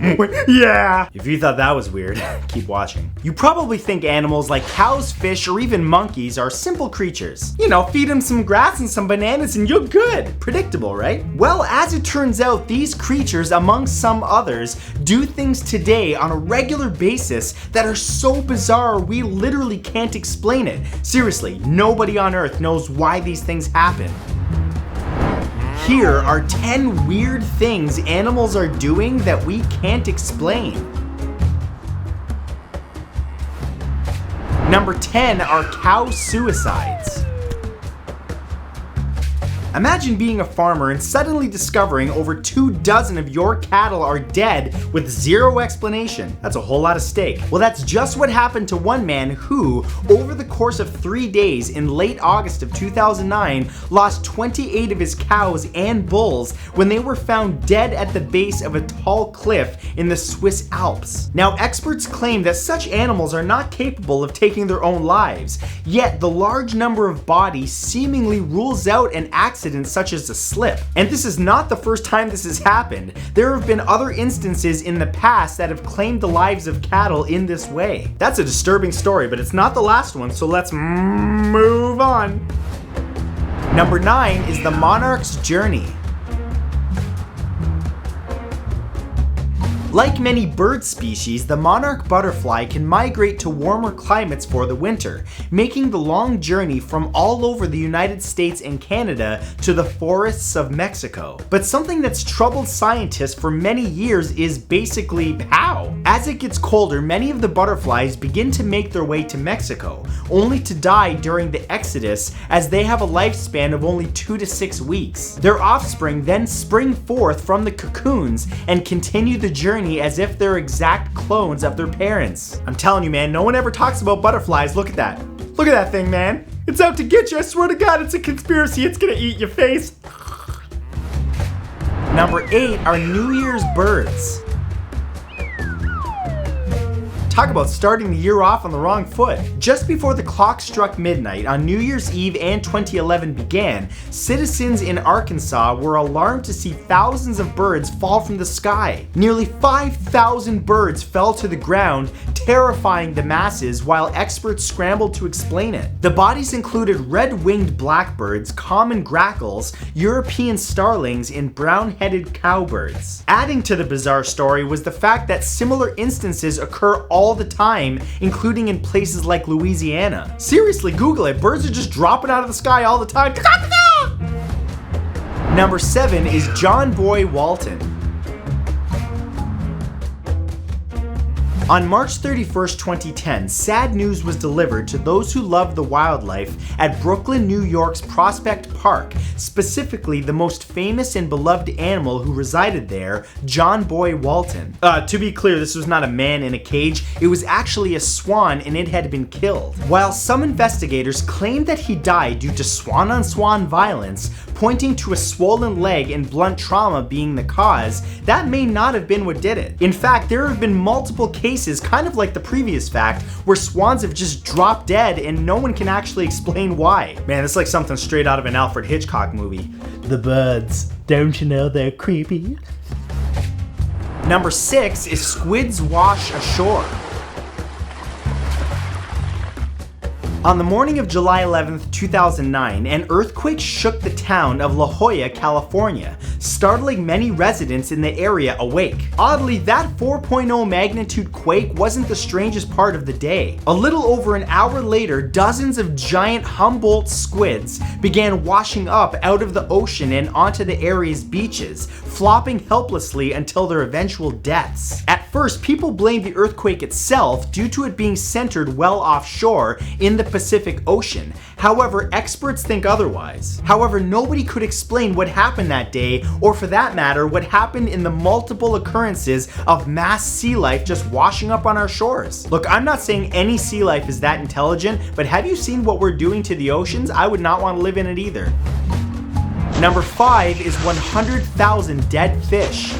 Yeah! If you thought that was weird, keep watching. You probably think animals like cows, fish, or even monkeys are simple creatures. You know, feed them some grass and some bananas and you're good. Predictable, right? Well, as it turns out, these creatures, among some others, do things today on a regular basis that are so bizarre we literally can't explain it. Seriously, nobody on Earth knows why these things happen. Here are 10 weird things animals are doing that we can't explain. Number 10 are cow suicides. Imagine being a farmer and suddenly discovering over 24 of your cattle are dead with zero explanation. That's a whole lot of steak. Well, that's just what happened to one man who, over the course of 3 days in late August of 2009, lost 28 of his cows and bulls when they were found dead at the base of a tall cliff in the Swiss Alps. Now, experts claim that such animals are not capable of taking their own lives, yet the large number of bodies seemingly rules out an accident such as a slip. And this is not the first time this has happened. There have been other instances in the past that have claimed the lives of cattle in this way. That's a disturbing story, but it's not the last one, so let's move on. Number 9 is the monarch's journey. Like many bird species, the monarch butterfly can migrate to warmer climates for the winter, making the long journey from all over the United States and Canada to the forests of Mexico. But something that's troubled scientists for many years is basically how? As it gets colder, many of the butterflies begin to make their way to Mexico, only to die during the exodus as they have a lifespan of only 2 to 6 weeks. Their offspring then spring forth from the cocoons and continue the journey as if they're exact clones of their parents. I'm telling you, man, no one ever talks about butterflies. Look at that. Look at that thing, man. It's out to get you. I swear to God, it's a conspiracy. It's gonna eat your face. Number 8 are New Year's birds. Talk about starting the year off on the wrong foot. Just before the clock struck midnight on New Year's Eve and 2011 began, citizens in Arkansas were alarmed to see thousands of birds fall from the sky. Nearly 5,000 birds fell to the ground, terrifying the masses while experts scrambled to explain it. The bodies included red-winged blackbirds, common grackles, European starlings, and brown-headed cowbirds. Adding to the bizarre story was the fact that similar instances occur all the time, including in places like Louisiana. Seriously, Google it. Birds are just dropping out of the sky all the time. Number 7 is John Boy Walton. On March 31st, 2010, sad news was delivered to those who love the wildlife at Brooklyn, New York's Prospect Park, specifically the most famous and beloved animal who resided there, John Boy Walton. To be clear, this was not a man in a cage, it was actually a swan and it had been killed. While some investigators claimed that he died due to swan-on-swan violence, pointing to a swollen leg and blunt trauma being the cause, that may not have been what did it. In fact, there have been multiple cases, kind of like the previous fact, where swans have just dropped dead and no one can actually explain why. Man, it's like something straight out of an Alfred Hitchcock movie. The birds, don't you know they're creepy? Number 6 is squids wash ashore. On the morning of July 11th, 2009, an earthquake shook the town of La Jolla, California, startling many residents in the area awake. Oddly, that 4.0 magnitude quake wasn't the strangest part of the day. A little over an hour later, dozens of giant Humboldt squids began washing up out of the ocean and onto the area's beaches, flopping helplessly until their eventual deaths. At first, people blamed the earthquake itself due to it being centered well offshore in the Pacific Ocean. However, experts think otherwise. However, nobody could explain what happened that day, or for that matter, what happened in the multiple occurrences of mass sea life just washing up on our shores. Look, I'm not saying any sea life is that intelligent, but have you seen what we're doing to the oceans? I would not want to live in it either. Number 5 is 100,000 dead fish.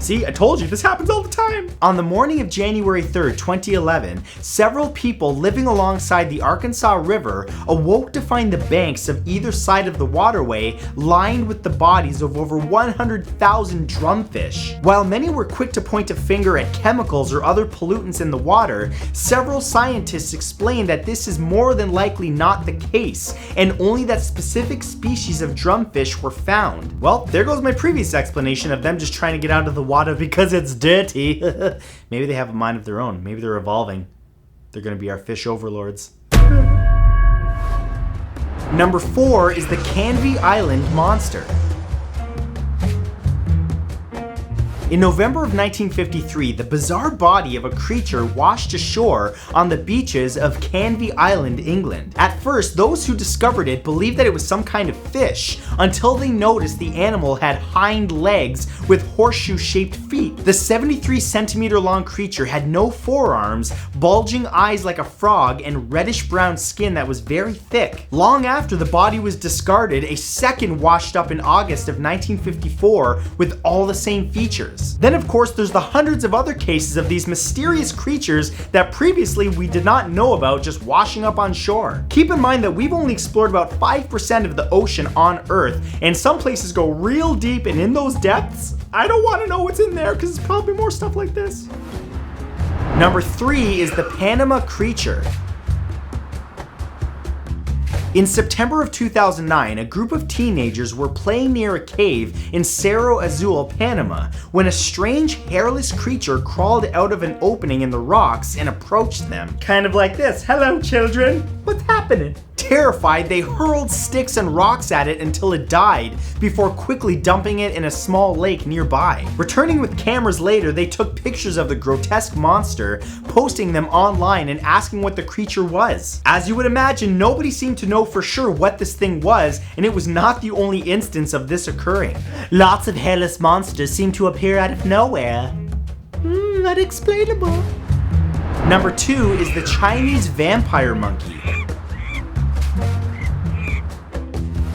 See, I told you, this happens all the time. On the morning of January 3rd, 2011, several people living alongside the Arkansas River awoke to find the banks of either side of the waterway lined with the bodies of over 100,000 drumfish. While many were quick to point a finger at chemicals or other pollutants in the water, several scientists explained that this is more than likely not the case, and only that specific species of drumfish were found. Well, there goes my previous explanation of them just trying to get out of the water because it's dirty. Maybe they have a mind of their own. Maybe they're evolving. They're gonna be our fish overlords. Number 4 is the Canvey Island monster. In November of 1953, the bizarre body of a creature washed ashore on the beaches of Canvey Island, England. At first, those who discovered it believed that it was some kind of fish, until they noticed the animal had hind legs with horseshoe-shaped feet. The 73-centimeter long creature had no forearms, bulging eyes like a frog, and reddish-brown skin that was very thick. Long after the body was discarded, a second washed up in August of 1954 with all the same features. Then of course there's the hundreds of other cases of these mysterious creatures that previously we did not know about just washing up on shore. Keep in mind that we've only explored about 5% of the ocean on Earth, and some places go real deep, and in those depths, I don't want to know what's in there because it's probably more stuff like this. Number 3 is the Panama creature. In September of 2009, a group of teenagers were playing near a cave in Cerro Azul, Panama, when a strange hairless creature crawled out of an opening in the rocks and approached them. Kind of like this. Hello, children. What's happening? Terrified, they hurled sticks and rocks at it until it died, before quickly dumping it in a small lake nearby. Returning with cameras later, they took pictures of the grotesque monster, posting them online and asking what the creature was. As you would imagine, nobody seemed to know for sure what this thing was, and it was not the only instance of this occurring. Lots of hairless monsters seem to appear out of nowhere. Unexplainable. Number 2 is the Chinese vampire monkey.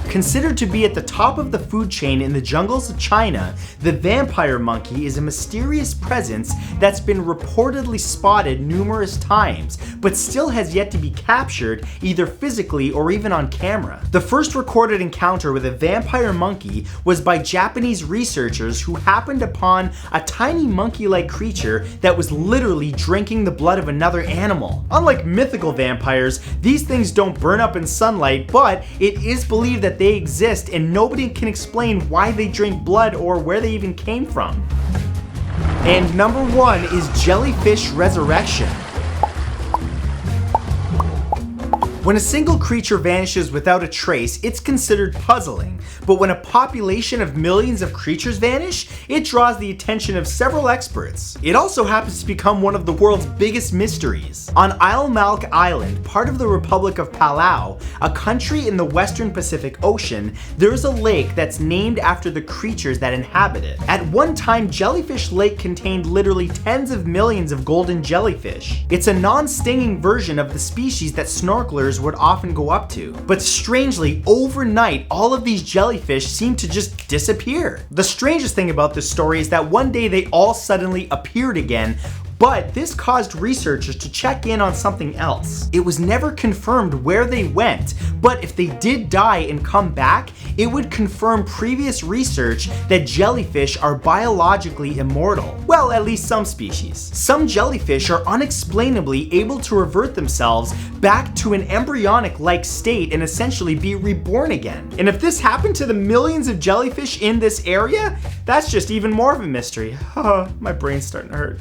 Considered to be at the top of the food chain in the jungles of China, the vampire monkey is a mysterious presence that's been reportedly spotted numerous times, but still has yet to be captured either physically or even on camera. The first recorded encounter with a vampire monkey was by Japanese researchers who happened upon a tiny monkey-like creature that was literally drinking the blood of another animal. Unlike mythical vampires, these things don't burn up in sunlight, but it is believed that they exist, and nobody can explain why they drink blood or where they even came from. And number 1 is Jellyfish Resurrection. When a single creature vanishes without a trace, it's considered puzzling, but when a population of millions of creatures vanish, it draws the attention of several experts. It also happens to become one of the world's biggest mysteries. On Isle Malk Island, part of the Republic of Palau, a country in the western Pacific Ocean, there's a lake that's named after the creatures that inhabit it. At one time, Jellyfish Lake contained literally tens of millions of golden jellyfish. It's a non-stinging version of the species that snorkelers would often go up to. But strangely, overnight, all of these jellyfish seem to just disappear. The strangest thing about this story is that one day they all suddenly appeared again, but this caused researchers to check in on something else. It was never confirmed where they went, but if they did die and come back, it would confirm previous research that jellyfish are biologically immortal. Well, at least some species. Some jellyfish are unexplainably able to revert themselves back to an embryonic-like state and essentially be reborn again. And if this happened to the millions of jellyfish in this area, that's just even more of a mystery. My brain's starting to hurt.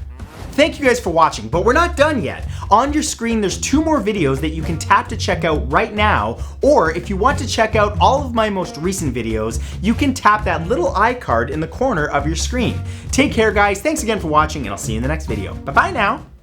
Thank you guys for watching, but we're not done yet. On your screen, there's 2 more videos that you can tap to check out right now, or if you want to check out all of my most recent videos, you can tap that little iCard in the corner of your screen. Take care, guys. Thanks again for watching, and I'll see you in the next video. Bye-bye now.